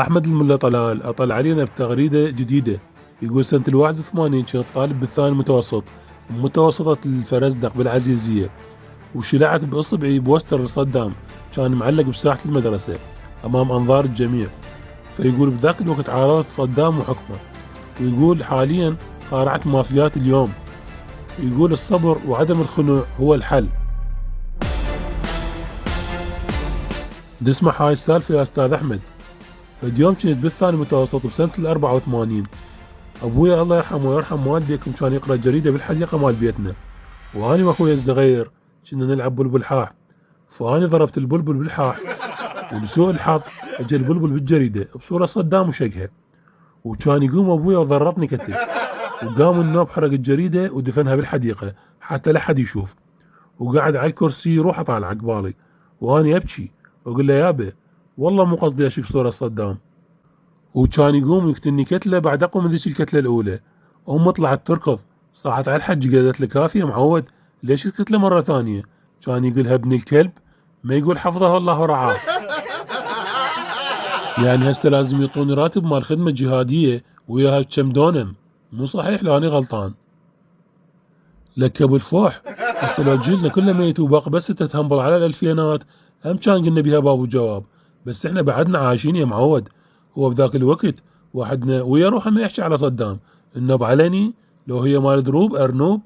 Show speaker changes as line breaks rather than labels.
أحمد الملا طلال أطلع علينا بتغريدة جديدة. يقول سنة ال81 كنت طالب بالثاني متوسط بمتوسطة الفرزدق بالعزيزية، وشلعت بإصبعي بوستر صدام كان معلق بساحة المدرسة أمام أنظار الجميع. فيقول بذاك الوقت عارضت صدام وحكمه، ويقول حاليا قارعت مافيات اليوم. يقول الصبر وعدم الخنوع هو الحل. نسمع هاي السالفة يا أستاذ أحمد. فاليوم كنت بالثاني متوسط بسنة ال84. أبويا الله يرحمه ويرحم والديكم كان يقرأ جريدة بالحديقة مال بيتنا، وأنا وأخوي الصغير كنا نلعب بلبل حاح. فأنا ضربت البلبل بالحاح، ولسوء الحظ اجى البلبل بالجريدة بصورة صدام وشقها، وكان يقوم أبويا وضرطني كتف، وقام النوب حرق الجريدة ودفنها بالحديقة حتى لا حد يشوف. وقعد على الكرسي يروح أطالع قبالي، وأنا أبكي وأقول له يابا والله مو قصدي أشق صورة صدام. وكان يقوم يقتلني كتلة بعد أقوى من ذيك الكتلة الأولى. أم طلعت تركض، صاحت على الحج قالت له كافي يا معود، ليش الكتلة مرة ثانية؟ كان يقولها ابن الكلب، ما يقول حفظه الله ورعاه. يعني هسه لازم يعطوني راتب مال خدمة جهادية وياها كم دونم، مو صحيح لو أنا غلطان؟ لك ابو الفوح، هسه لو جيلنا كله ميت وباق بس انت تهنبل على الالفينات، هم كان قلنا بيها باب وجواب. بس احنا بعدنا عايشين يا معود. هو بذاك الوقت واحدنا ويا روحه ما يحكي على صدام، النوب علني، لو هي مال دروب ارنوب.